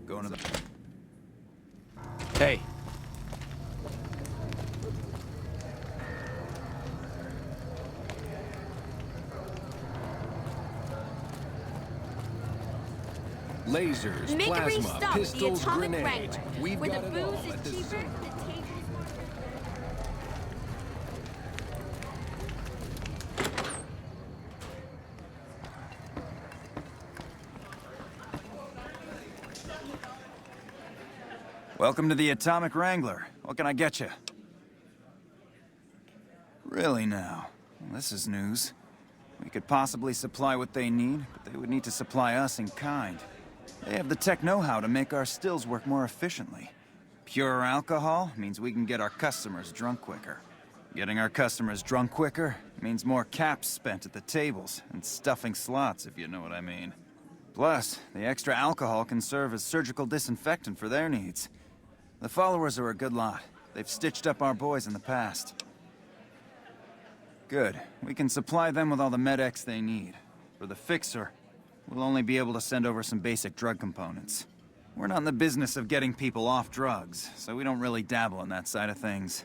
Going to the... Hey. Lasers, Make a brief plasma, stop at the pistols, Atomic grenades. Wrangler, We've where got the it all booze at is this cheaper, store. the tables more... Welcome to the Atomic Wrangler. What can I get you? Really now? Well, this is news. We could possibly supply what they need, but they would need to supply us in kind. They have the tech know-how to make our stills work more efficiently. Pure alcohol means we can get our customers drunk quicker. Getting our customers drunk quicker means more caps spent at the tables and stuffing slots, if you know what I mean. Plus, the extra alcohol can serve as surgical disinfectant for their needs. The followers are a good lot. They've stitched up our boys in the past. Good. We can supply them with all the med-X they need. For the fixer, we'll only be able to send over some basic drug components. We're not in the business of getting people off drugs, so we don't really dabble in that side of things.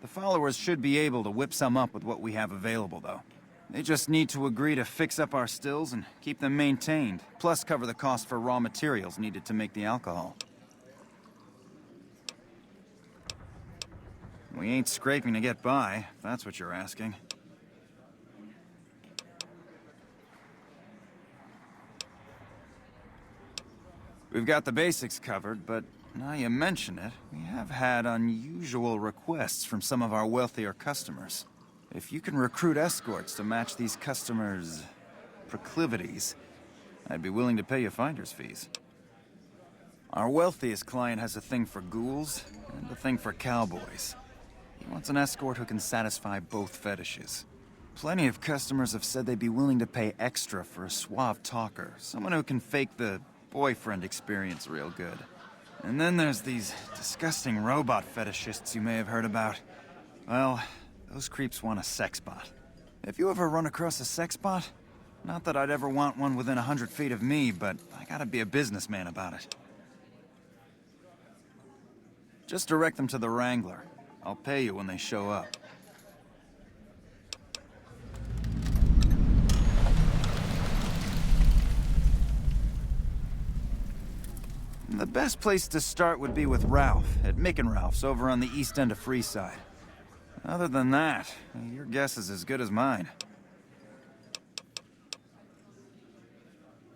The followers should be able to whip some up with what we have available, though. They just need to agree to fix up our stills and keep them maintained, plus cover the cost for raw materials needed to make the alcohol. We ain't scraping to get by, if that's what you're asking. We've got the basics covered, but now you mention it, we have had unusual requests from some of our wealthier customers. If you can recruit escorts to match these customers' proclivities, I'd be willing to pay you finder's fees. Our wealthiest client has a thing for ghouls and a thing for cowboys. He wants an escort who can satisfy both fetishes. Plenty of customers have said they'd be willing to pay extra for a suave talker, someone who can fake the boyfriend experience real good. And then there's these disgusting robot fetishists you may have heard about. Well, those creeps want a sexbot. If you ever run across a sexbot, not that I'd ever want one within 100 feet of me, but I gotta be a businessman about it. Just direct them to the Wrangler. I'll pay you when they show up. The best place to start would be with Ralph, at Mick and Ralph's over on the east end of Freeside. Other than that, your guess is as good as mine.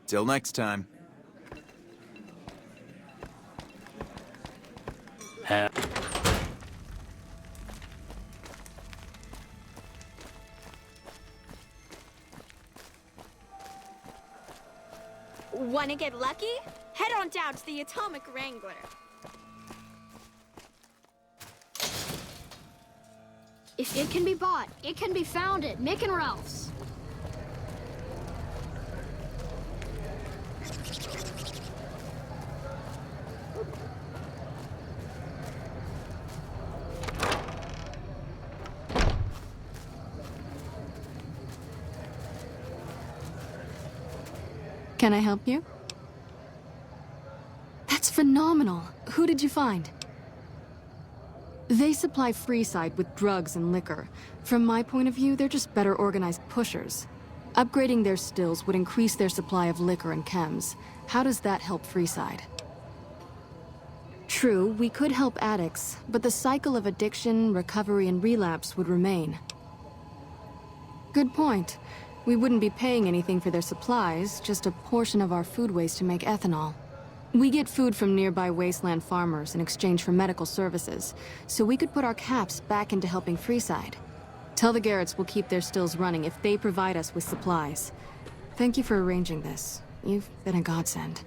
Till next time. Wanna get lucky? Head on down to the Atomic Wrangler. If it can be bought, it can be found at Mick and Ralph's. Can I help you? That's phenomenal. Who did you find? They supply Freeside with drugs and liquor. From my point of view, they're just better organized pushers. Upgrading their stills would increase their supply of liquor and chems. How does that help Freeside? True, we could help addicts, but the cycle of addiction, recovery, and relapse would remain. Good point. We wouldn't be paying anything for their supplies, just a portion of our food waste to make ethanol. We get food from nearby wasteland farmers in exchange for medical services, so we could put our caps back into helping Freeside. Tell the Garrets we'll keep their stills running if they provide us with supplies. Thank you for arranging this. You've been a godsend.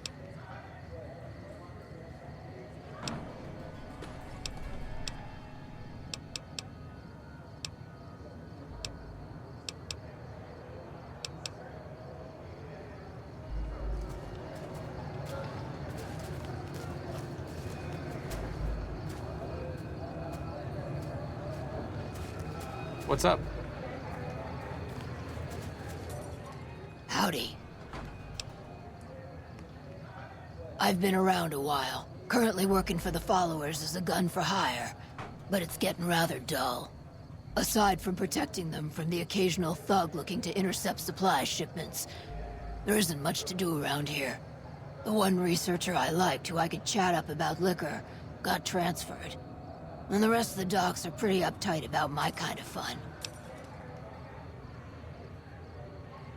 What's up? Howdy. I've been around a while. Currently working for the followers as a gun for hire, but it's getting rather dull. Aside from protecting them from the occasional thug looking to intercept supply shipments, there isn't much to do around here. The one researcher I liked who I could chat up about liquor got transferred, and the rest of the docs are pretty uptight about my kind of fun.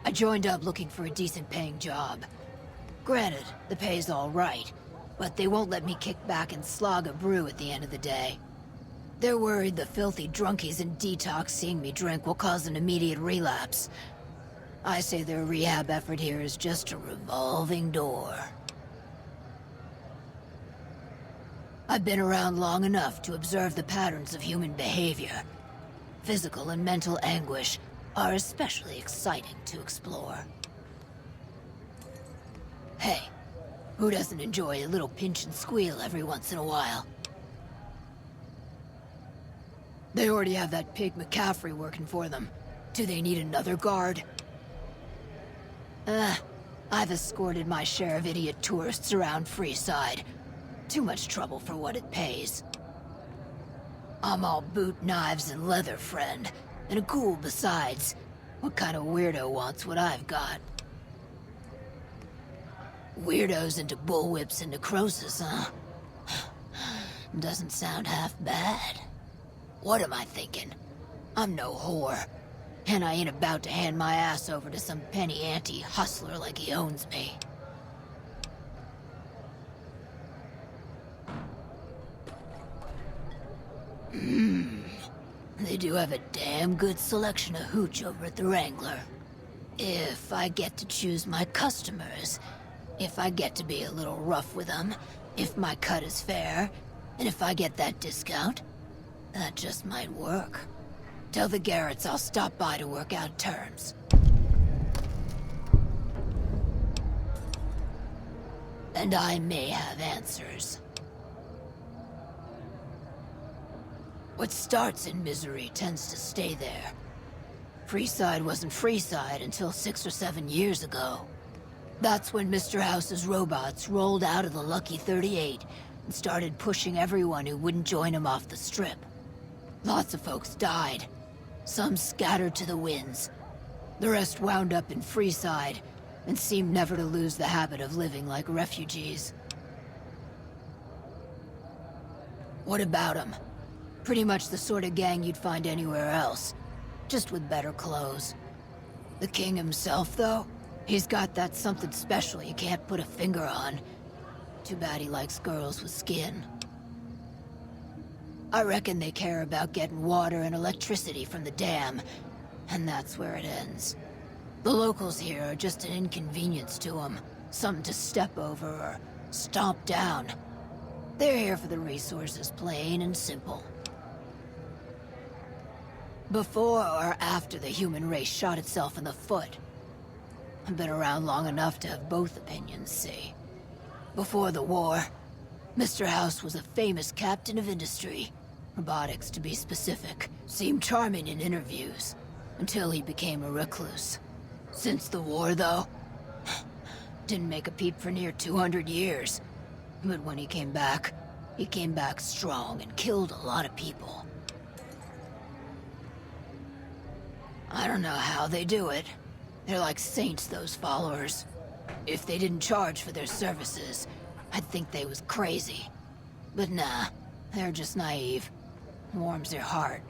I joined up looking for a decent paying job. Granted, the pay's all right, but they won't let me kick back and slog a brew at the end of the day. They're worried the filthy drunkies in detox seeing me drink will cause an immediate relapse. I say their rehab effort here is just a revolving door. I've been around long enough to observe the patterns of human behavior. Physical and mental anguish are especially exciting to explore. Hey, who doesn't enjoy a little pinch and squeal every once in a while? They already have that pig McCaffrey working for them. Do they need another guard? I've escorted my share of idiot tourists around Freeside. Too much trouble for what it pays. I'm all boot, knives, and leather, friend. And a ghoul besides. What kind of weirdo wants what I've got? Weirdos into bullwhips and necrosis, huh? Doesn't sound half bad. What am I thinking? I'm no whore. And I ain't about to hand my ass over to some penny ante hustler like he owns me. They do have a damn good selection of hooch over at the Wrangler. If I get to choose my customers, if I get to be a little rough with them, if my cut is fair, and if I get that discount, that just might work. Tell the Garrets I'll stop by to work out terms. And I may have answers. What starts in misery tends to stay there. Freeside wasn't Freeside until 6 or 7 years ago. That's when Mr. House's robots rolled out of the Lucky 38 and started pushing everyone who wouldn't join him off the strip. Lots of folks died. Some scattered to the winds. The rest wound up in Freeside and seemed never to lose the habit of living like refugees. What about them? Pretty much the sort of gang you'd find anywhere else, just with better clothes. The king himself, though, he's got that something special you can't put a finger on. Too bad he likes girls with skin. I reckon they care about getting water and electricity from the dam, and that's where it ends. The locals here are just an inconvenience to them, something to step over or stomp down. They're here for the resources, plain and simple. Before or after the human race shot itself in the foot? I've been around long enough to have both opinions, see. Before the war, Mr. House was a famous captain of industry. Robotics, to be specific. Seemed charming in interviews, until he became a recluse. Since the war, though, didn't make a peep for near 200 years. But when he came back strong and killed a lot of people. I don't know how they do it. They're like saints, those followers. If they didn't charge for their services, I'd think they was crazy. But nah, they're just naive. Warms their heart.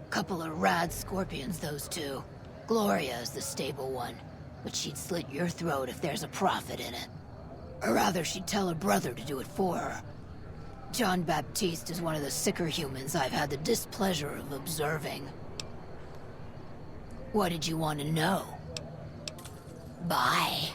Couple of rad scorpions, those two. Gloria is the stable one, but she'd slit your throat if there's a profit in it. Or rather, she'd tell her brother to do it for her. John Baptiste is one of the sicker humans I've had the displeasure of observing. What did you want to know? Bye.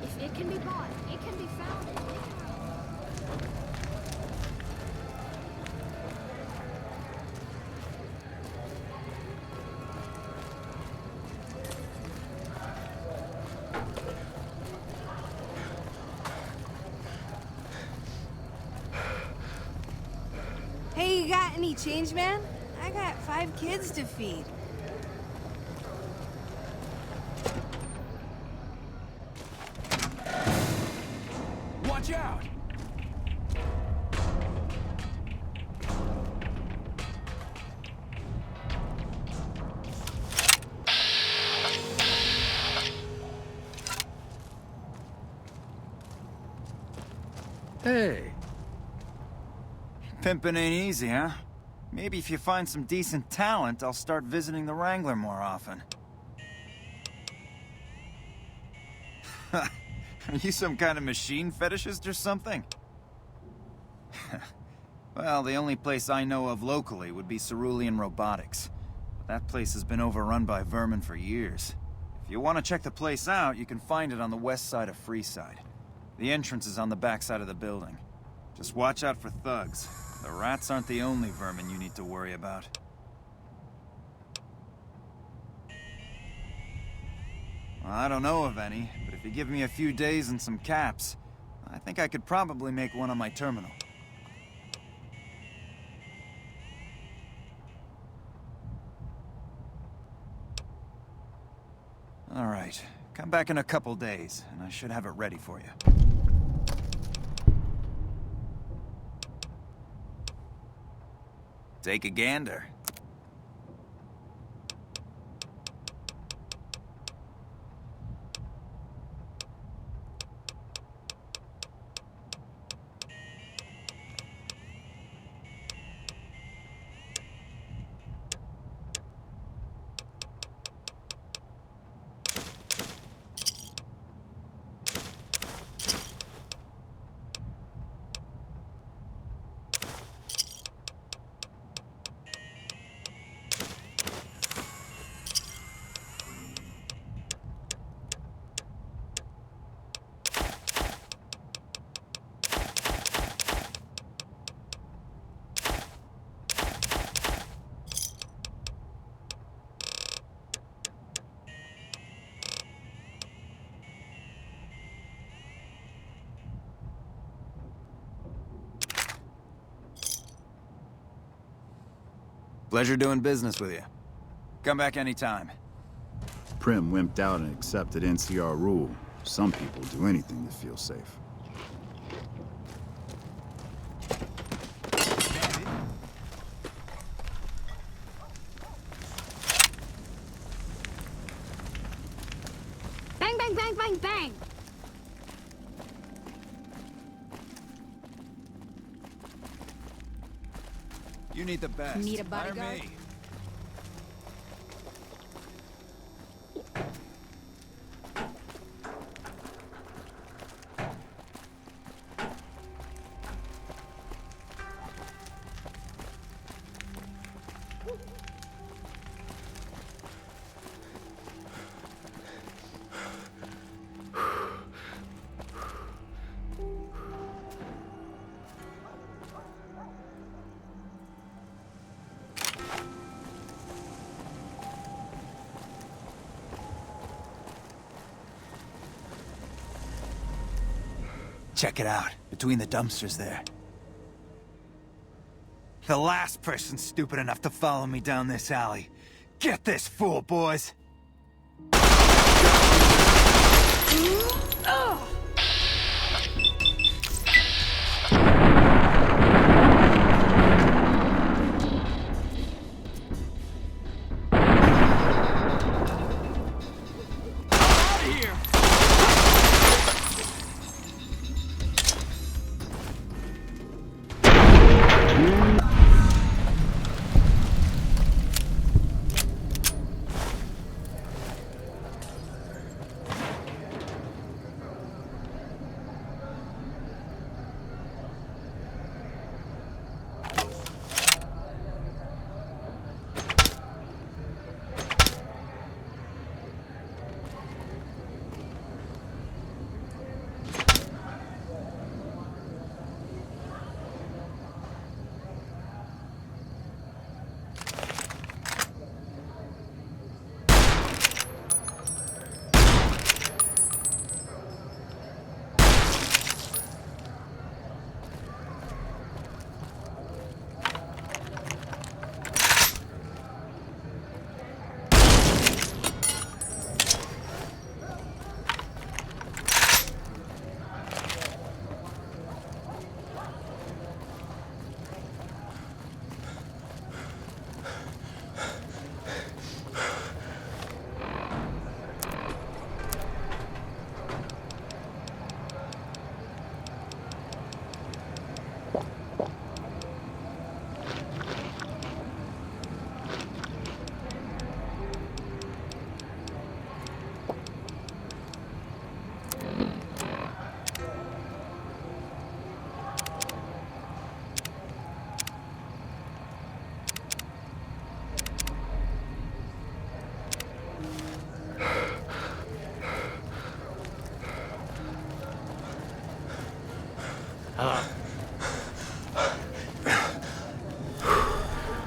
If it can be bought, it can be found. You got any change, man? I got 5 kids to feed. Watch out! Hey. Pimpin' ain't easy, huh? Maybe if you find some decent talent, I'll start visiting the Wrangler more often. Are you some kind of machine fetishist or something? Well, the only place I know of locally would be Cerulean Robotics. But that place has been overrun by vermin for years. If you want to check the place out, you can find it on the west side of Freeside. The entrance is on the back side of the building. Just watch out for thugs. The rats aren't the only vermin you need to worry about. Well, I don't know of any, but if you give me a few days and some caps, I think I could probably make one on my terminal. All right, come back in a couple days, and I should have it ready for you. Take a gander. Pleasure doing business with you. Come back anytime. Prim wimped out and accepted NCR rule. Some people do anything to feel safe. Bang, bang, bang, bang, bang! You need the best. Need a Hire bodyguard? me. Check it out, between the dumpsters there. The last person stupid enough to follow me down this alley. Get this fool, boys!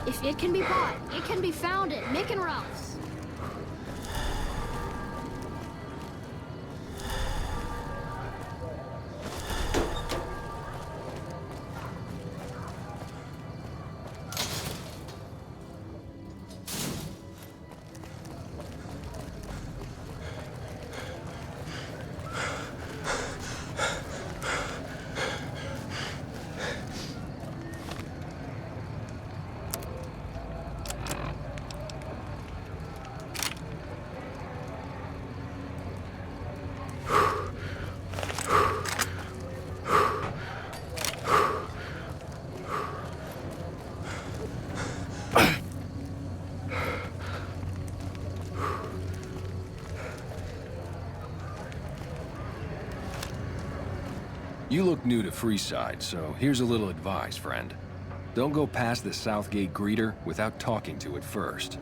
If it can be bought, it can be found at Mick and Ralph's. You look new to Freeside, so here's a little advice, friend. Don't go past the Southgate greeter without talking to it first.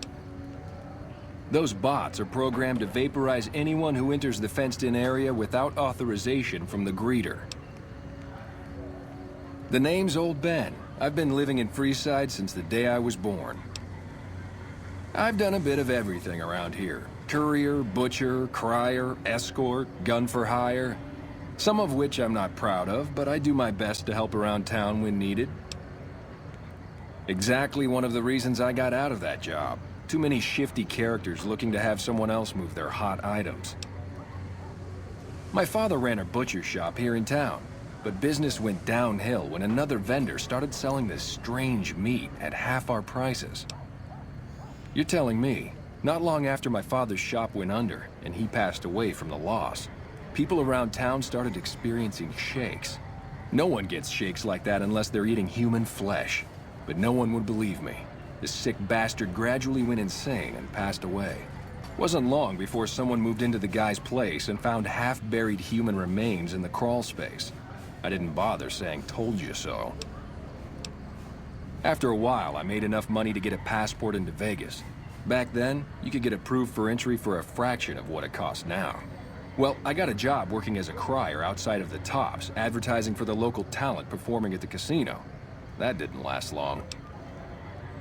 Those bots are programmed to vaporize anyone who enters the fenced-in area without authorization from the greeter. The name's Old Ben. I've been living in Freeside since the day I was born. I've done a bit of everything around here. Courier, butcher, crier, escort, gun for hire. Some of which I'm not proud of, but I do my best to help around town when needed. Exactly one of the reasons I got out of that job. Too many shifty characters looking to have someone else move their hot items. My father ran a butcher shop here in town, but business went downhill when another vendor started selling this strange meat at half our prices. You're telling me, not long after my father's shop went under and he passed away from the loss, people around town started experiencing shakes. No one gets shakes like that unless they're eating human flesh. But no one would believe me. The sick bastard gradually went insane and passed away. Wasn't long before someone moved into the guy's place and found half-buried human remains in the crawl space. I didn't bother saying "told you so." After a while, I made enough money to get a passport into Vegas. Back then, you could get approved for entry for a fraction of what it costs now. Well, I got a job working as a crier outside of the Tops, advertising for the local talent performing at the casino. That didn't last long.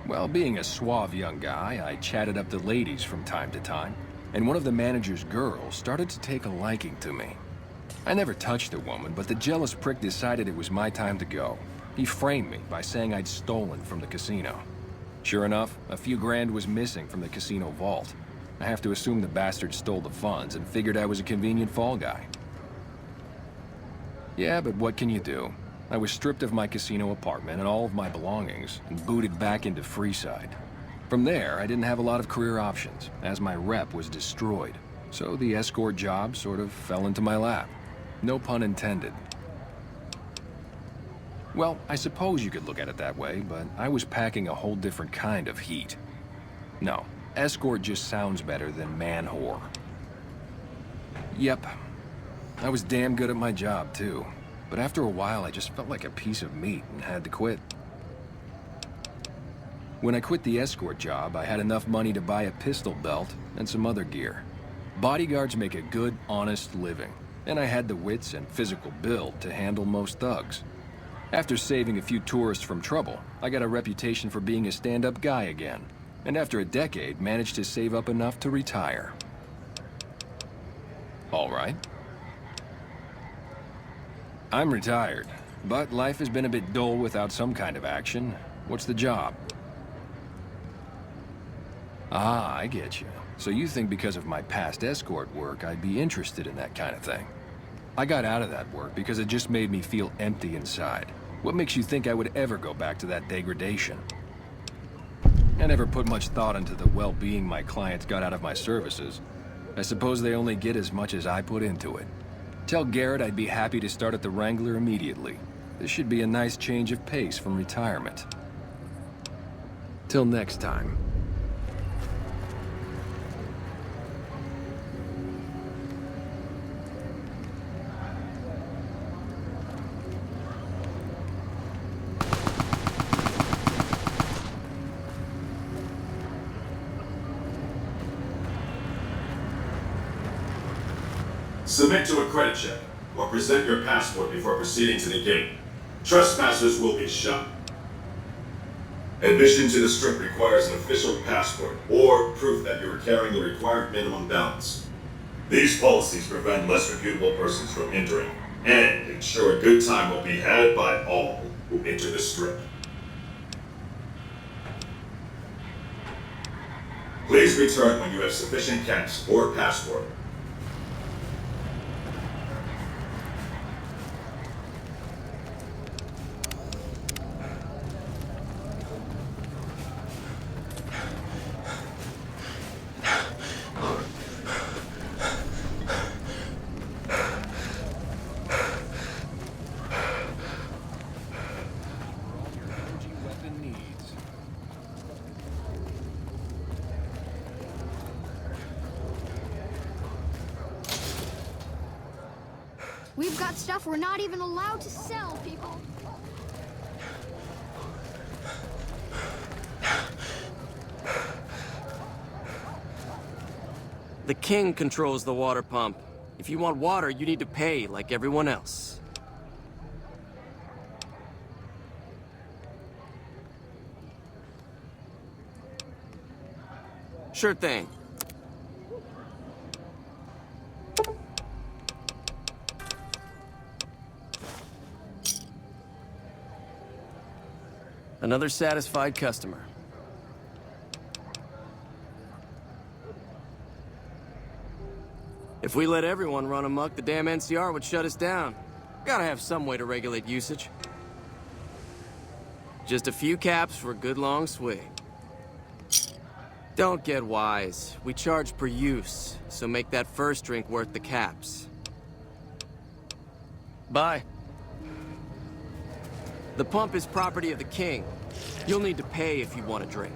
Well, being a suave young guy, I chatted up the ladies from time to time, and one of the manager's girls started to take a liking to me. I never touched a woman, but the jealous prick decided it was my time to go. He framed me by saying I'd stolen from the casino. Sure enough, a few grand was missing from the casino vault. I have to assume the bastard stole the funds and figured I was a convenient fall guy. Yeah, but what can you do? I was stripped of my casino apartment and all of my belongings and booted back into Freeside. From there, I didn't have a lot of career options, as my rep was destroyed. So the escort job sort of fell into my lap. No pun intended. Well, I suppose you could look at it that way, but I was packing a whole different kind of heat. No. Escort just sounds better than man-whore. Yep. I was damn good at my job, too. But after a while, I just felt like a piece of meat and had to quit. When I quit the escort job, I had enough money to buy a pistol belt and some other gear. Bodyguards make a good, honest living, and I had the wits and physical build to handle most thugs. After saving a few tourists from trouble, I got a reputation for being a stand-up guy again. And after a decade, managed to save up enough to retire. All right. I'm retired, but life has been a bit dull without some kind of action. What's the job? Ah, I get you. So you think because of my past escort work, I'd be interested in that kind of thing. I got out of that work because it just made me feel empty inside. What makes you think I would ever go back to that degradation? I never put much thought into the well-being my clients got out of my services. I suppose they only get as much as I put into it. Tell Garret I'd be happy to start at the Wrangler immediately. This should be a nice change of pace from retirement. Till next time. Submit to a credit check, or present your passport before proceeding to the gate. Trespassers will be shot. Admission to the strip requires an official passport or proof that you are carrying the required minimum balance. These policies prevent less reputable persons from entering and ensure a good time will be had by all who enter the strip. Please return when you have sufficient cash or passport. We've got stuff we're not even allowed to sell, people. The king controls the water pump. If you want water, you need to pay like everyone else. Sure thing. Another satisfied customer. If we let everyone run amok, the damn NCR would shut us down. Gotta have some way to regulate usage. Just a few caps for a good long swig. Don't get wise. We charge per use, so make that first drink worth the caps. Bye. The pump is property of the king. You'll need to pay if you want a drink.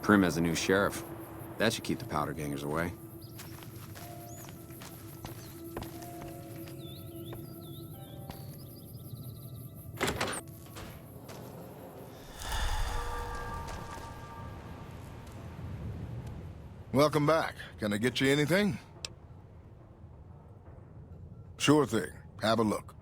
Prim has a new sheriff. That should keep the powder gangers away. Welcome back. Can I get you anything? Sure thing. Have a look.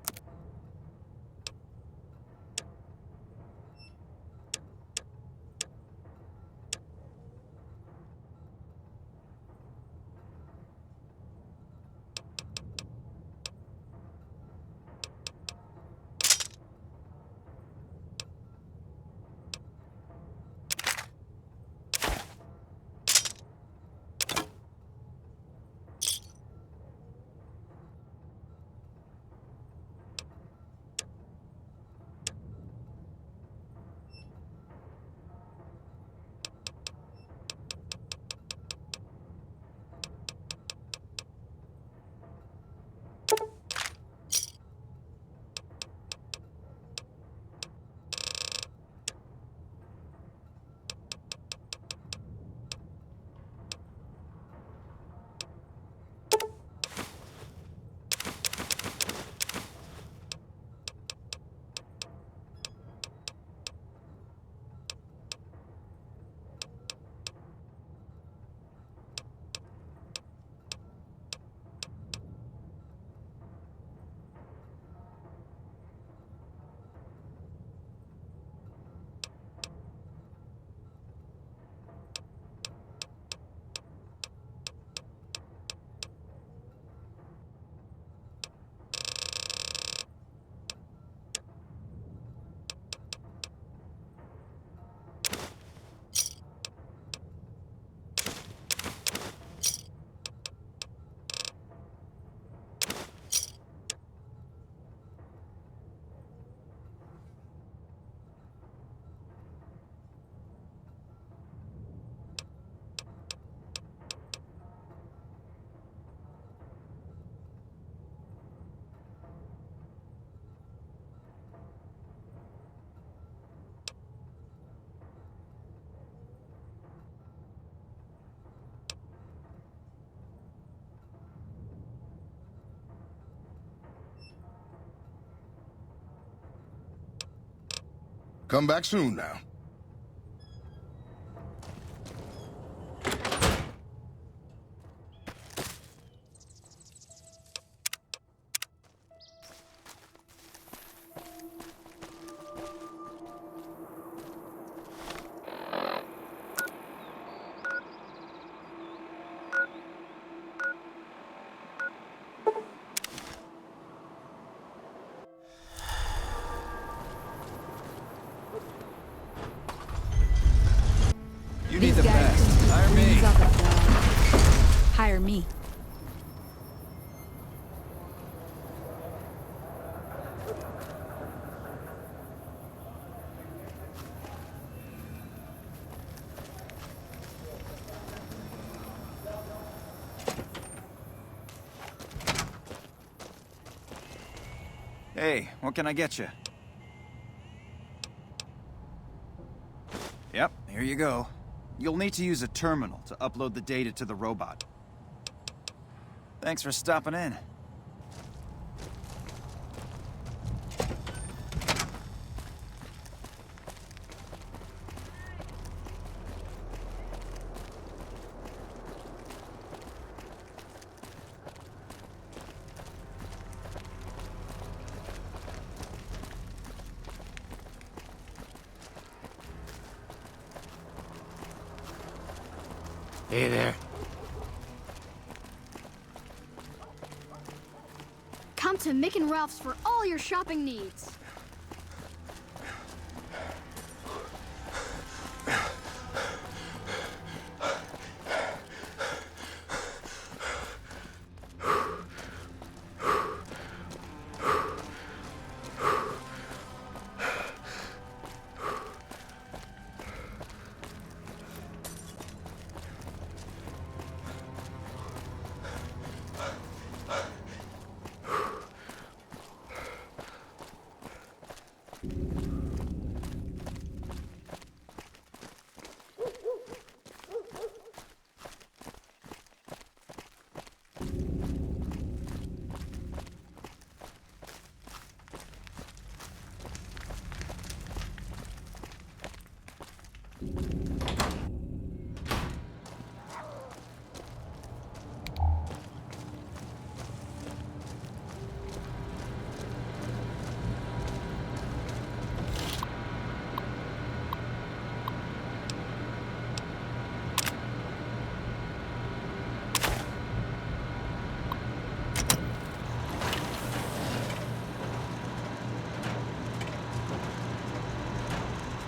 Come back soon now. You need the best. Hire me. Hire me. Hey, what can I get you? Yep, here you go. You'll need to use a terminal to upload the data to the robot. Thanks for stopping in. Hey there. Come to Mick and Ralph's for all your shopping needs.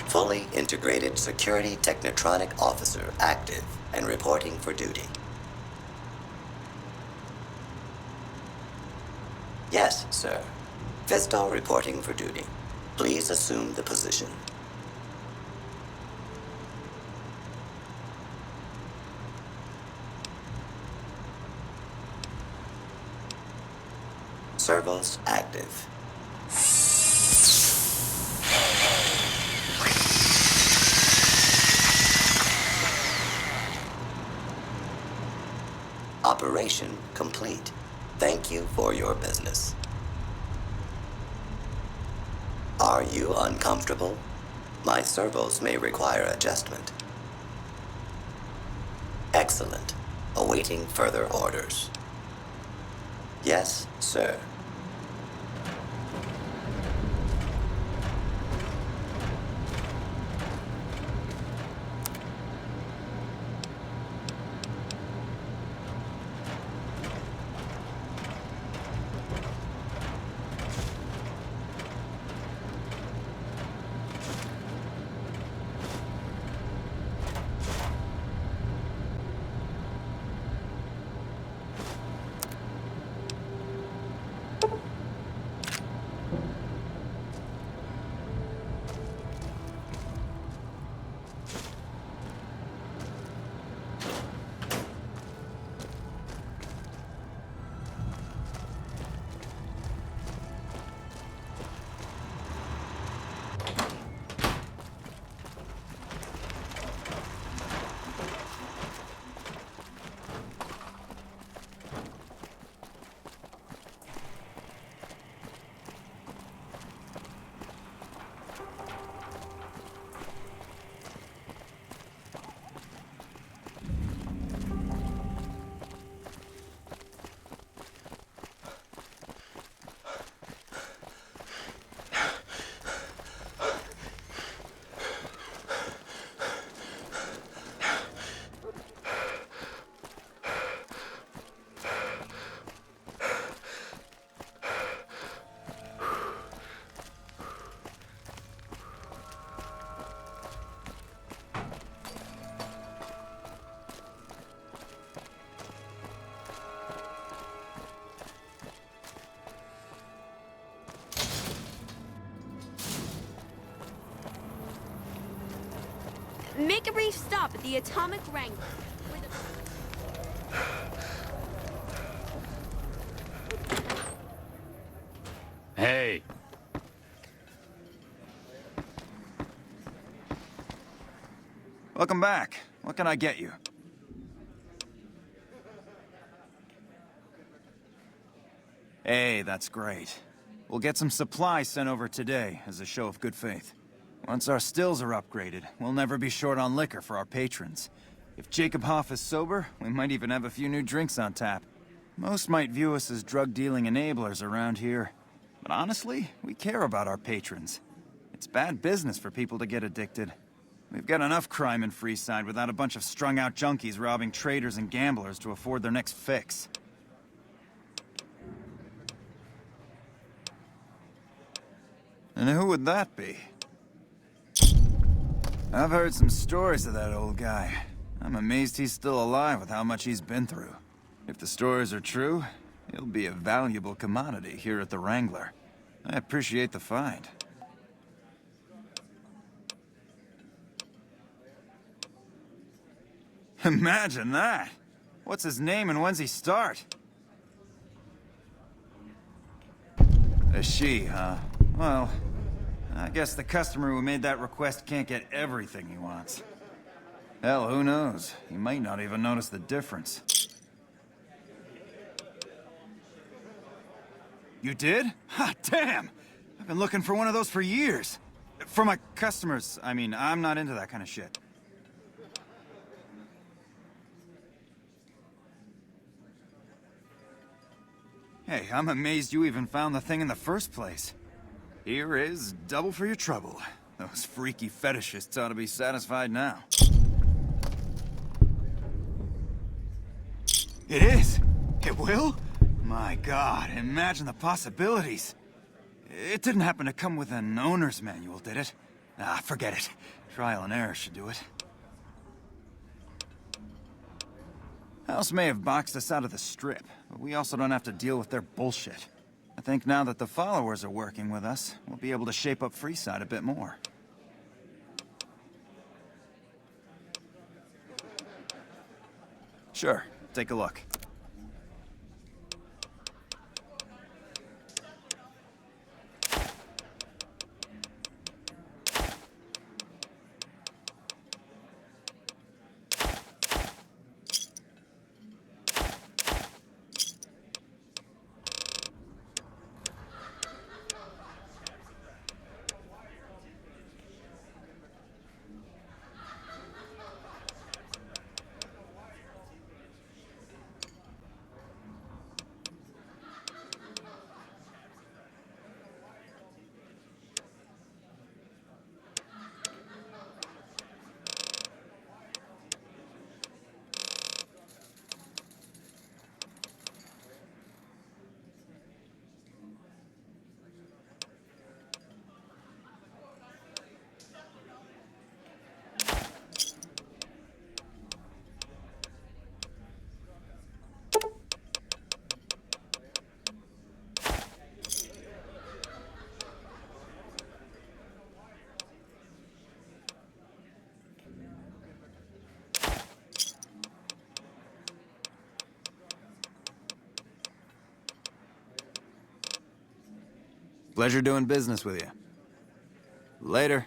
Fully integrated security technotronic officer active and reporting for duty. Yes, sir. Fisto reporting for duty. Please assume the position. Servos active. Operation complete. Thank you for your business. Are you uncomfortable? My servos may require adjustment. Excellent. Awaiting further orders. Yes, sir. Make a brief stop at the Atomic Wrangler. Hey. Welcome back. What can I get you? Hey, that's great. We'll get some supplies sent over today as a show of good faith. Once our stills are upgraded, we'll never be short on liquor for our patrons. If Jacob Hoff is sober, we might even have a few new drinks on tap. Most might view us as drug-dealing enablers around here. But honestly, we care about our patrons. It's bad business for people to get addicted. We've got enough crime in Freeside without a bunch of strung-out junkies robbing traders and gamblers to afford their next fix. And who would that be? I've heard some stories of that old guy. I'm amazed he's still alive with how much he's been through. If the stories are true, he'll be a valuable commodity here at the Wrangler. I appreciate the find. Imagine that! What's his name and when's he start? A she, huh? Well, I guess the customer who made that request can't get everything he wants. Hell, who knows? He might not even notice the difference. You did? Ha, damn! I've been looking for one of those for years. For my customers, I mean, I'm not into that kind of shit. Hey, I'm amazed you even found the thing in the first place. Here is double for your trouble. Those freaky fetishists ought to be satisfied now. It is! It will? My God, imagine the possibilities. It didn't happen to come with an owner's manual, did it? Ah, forget it. Trial and error should do it. House may have boxed us out of the Strip, but we also don't have to deal with their bullshit. I think now that the followers are working with us, we'll be able to shape up Freeside a bit more. Sure, take a look. Pleasure doing business with you. Later.